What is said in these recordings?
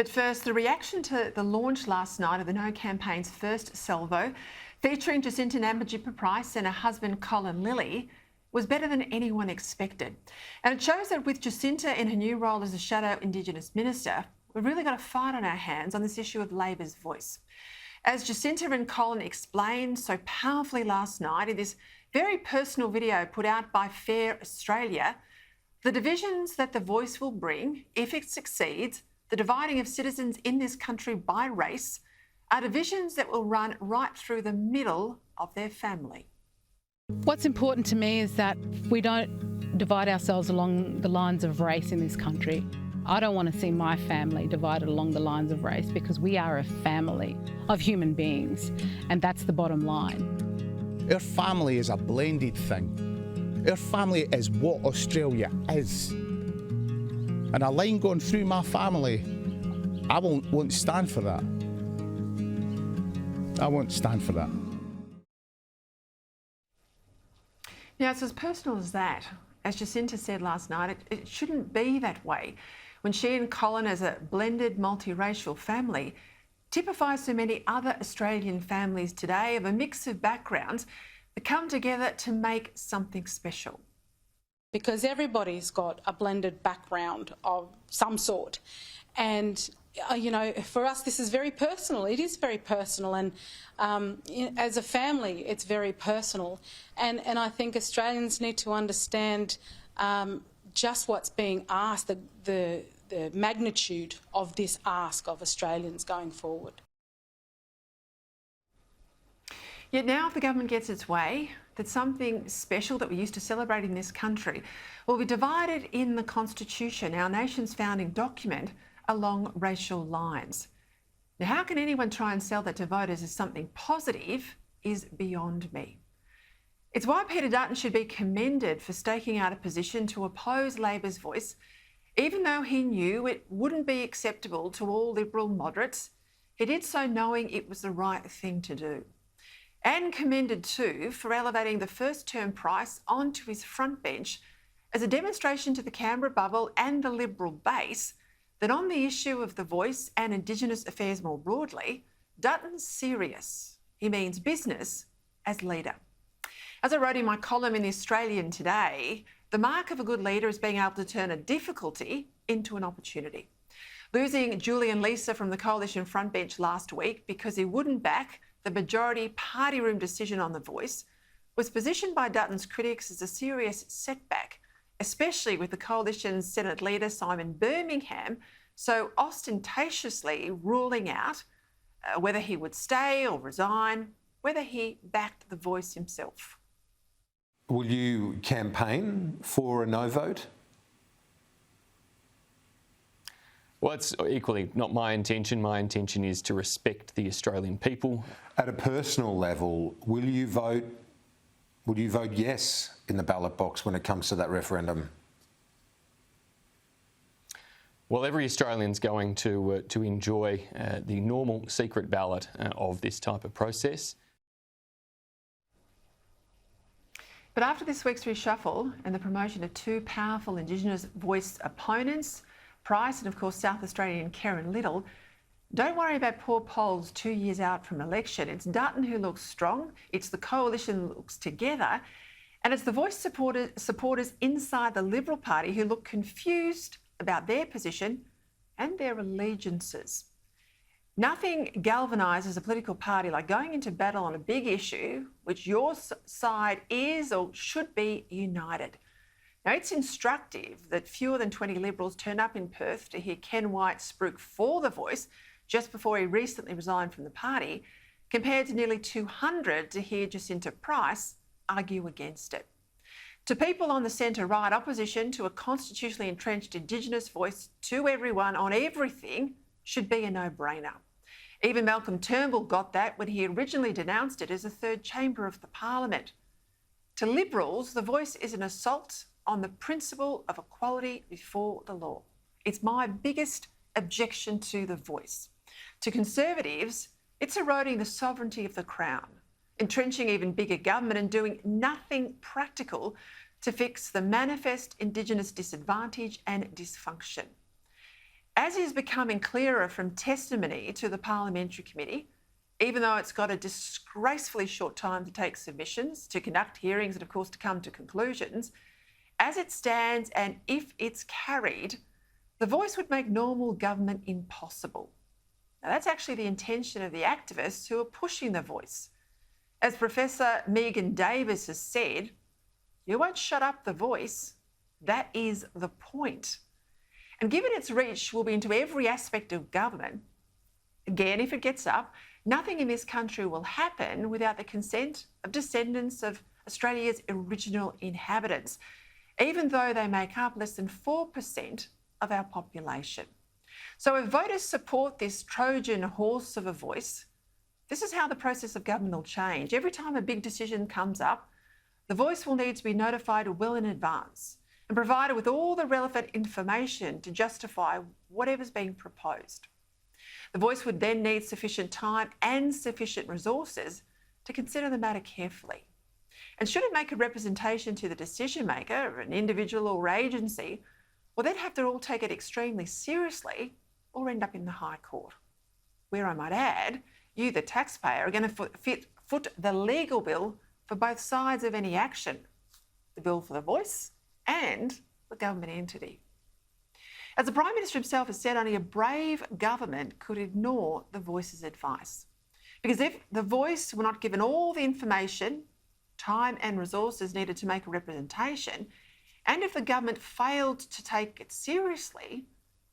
But first, the reaction to the launch last night of the No campaign's first salvo, featuring Jacinta Nampijinpa Price and her husband Colin Lilly, was better than anyone expected. And it shows that with Jacinta in her new role as a shadow Indigenous minister, we've really got a fight on our hands on this issue of Labor's voice. As Jacinta and Colin explained so powerfully last night in this very personal video put out by Fair Australia, the divisions that the voice will bring, if it succeeds, the dividing of citizens in this country by race, are divisions that will run right through the middle of their family. What's important to me is that we don't divide ourselves along the lines of race in this country. I don't want to see my family divided along the lines of race, because we are a family of human beings, and that's the bottom line. Our family is a blended thing. Our family is what Australia is. And a line going through my family, I won't stand for that. I won't stand for that. Now, it's as personal as that. As Jacinta said last night, it shouldn't be that way. When she and Colin, as a blended multiracial family, typify so many other Australian families today of a mix of backgrounds that come together to make something special. Because everybody's got a blended background of some sort. And, you know, for us, this is very personal. It is very personal. And as a family, it's very personal. And I think Australians need to understand just what's being asked, the magnitude of this ask of Australians going forward. Yet now, if the government gets its way, that something special that we used to celebrate in this country will be divided in the Constitution, our nation's founding document, along racial lines. Now, how can anyone try and sell that to voters as something positive is beyond me. It's why Peter Dutton should be commended for staking out a position to oppose Labor's voice, even though he knew it wouldn't be acceptable to all Liberal moderates. He did so knowing it was the right thing to do. And commended too for elevating the first-term Price onto his front bench as a demonstration to the Canberra bubble and the Liberal base that on the issue of the voice and Indigenous affairs more broadly, Dutton's serious. He means business as leader. As I wrote in my column in The Australian today, the mark of a good leader is being able to turn a difficulty into an opportunity. Losing Julian Leeser from the Coalition frontbench last week because he wouldn't back the majority party room decision on the voice was positioned by Dutton's critics as a serious setback, especially with the Coalition's Senate leader Simon Birmingham so ostentatiously ruling out whether he would stay or resign, whether he backed the voice himself. Will you campaign for a no vote? Well, it's equally not my intention. My intention is to respect the Australian people. At a personal level, will you vote yes in the ballot box when it comes to that referendum? Well, every Australian's going to enjoy the normal secret ballot of this type of process. But after this week's reshuffle and the promotion of two powerful Indigenous voice opponents, Price and, of course, South Australian Karen Little, don't worry about poor polls 2 years out from election. It's Dutton who looks strong, it's the Coalition that looks together, and it's the voice supporters inside the Liberal Party who look confused about their position and their allegiances. Nothing galvanises a political party like going into battle on a big issue which your side is or should be united. Now, it's instructive that fewer than 20 Liberals turned up in Perth to hear Ken White spruik for the voice just before he recently resigned from the party, compared to nearly 200 to hear Jacinta Price argue against it. To people on the centre-right, opposition to a constitutionally entrenched Indigenous voice to everyone on everything should be a no-brainer. Even Malcolm Turnbull got that when he originally denounced it as a third chamber of the parliament. To Liberals, the voice is an assault on the principle of equality before the law. It's my biggest objection to the voice. To Conservatives, it's eroding the sovereignty of the Crown, entrenching even bigger government and doing nothing practical to fix the manifest Indigenous disadvantage and dysfunction. As is becoming clearer from testimony to the Parliamentary Committee, even though it's got a disgracefully short time to take submissions, to conduct hearings and of course to come to conclusions, as it stands and if it's carried, the voice would make normal government impossible. Now that's actually the intention of the activists who are pushing the voice. As Professor Megan Davis has said, you won't shut up the voice. That is the point. And given its reach will be into every aspect of government, again, if it gets up, nothing in this country will happen without the consent of descendants of Australia's original inhabitants, even though they make up less than 4% of our population. So if voters support this Trojan horse of a voice, this is how the process of government will change. Every time a big decision comes up, the voice will need to be notified well in advance and provided with all the relevant information to justify whatever's being proposed. The voice would then need sufficient time and sufficient resources to consider the matter carefully. And should it make a representation to the decision maker, an individual or agency, well, they'd have to all take it extremely seriously or end up in the High Court, where I might add, you, the taxpayer, are going to foot the legal bill for both sides of any action, the bill for the voice and the government entity. As the Prime Minister himself has said, only a brave government could ignore the voice's advice. Because if the voice were not given all the information, time and resources needed to make a representation, and if the government failed to take it seriously,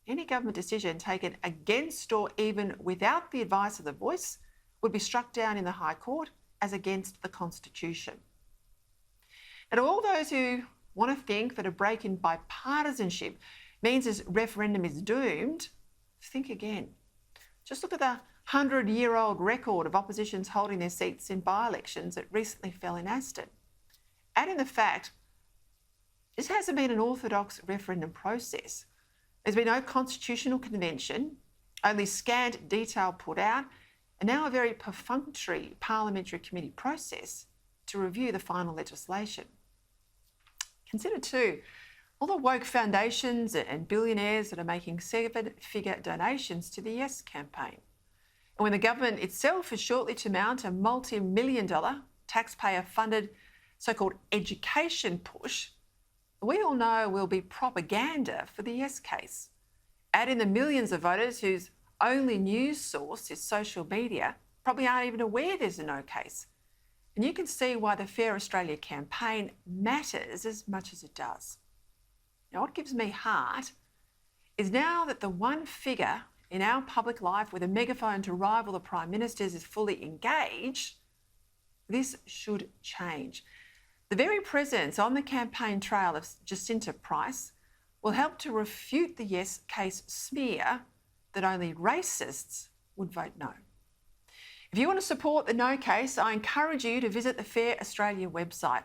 any government decision taken against or even without the advice of the voice would be struck down in the High Court as against the Constitution. And all those who want to think that a break in bipartisanship means this referendum is doomed, think again. Just look at the 100-year-old record of oppositions holding their seats in by-elections that recently fell in Aston. Add in the fact this hasn't been an orthodox referendum process. There's been no constitutional convention, only scant detail put out, and now a very perfunctory parliamentary committee process to review the final legislation. Consider too all the woke foundations and billionaires that are making seven-figure donations to the Yes campaign. And when the government itself is shortly to mount a multi-million-dollar taxpayer-funded so-called education push, we all know will be propaganda for the Yes case. Add in the millions of voters whose only news source is social media, probably aren't even aware there's a no case. And you can see why the Fair Australia campaign matters as much as it does. Now, what gives me heart is now that the one figure in our public life with a megaphone to rival the Prime Minister's is fully engaged, this should change. The very presence on the campaign trail of Jacinta Price will help to refute the Yes case smear that only racists would vote no. If you want to support the No case, I encourage you to visit the Fair Australia website.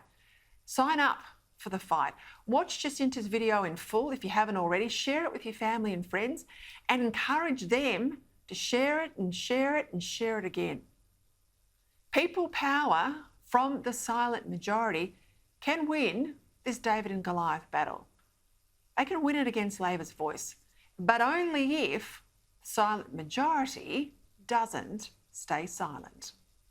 Sign up for the fight. Watch Jacinta's video in full if you haven't already. Share it with your family and friends and encourage them to share it and share it and share it again. People power from the silent majority can win this David and Goliath battle. They can win it against Labor's voice, but only if the silent majority doesn't stay silent.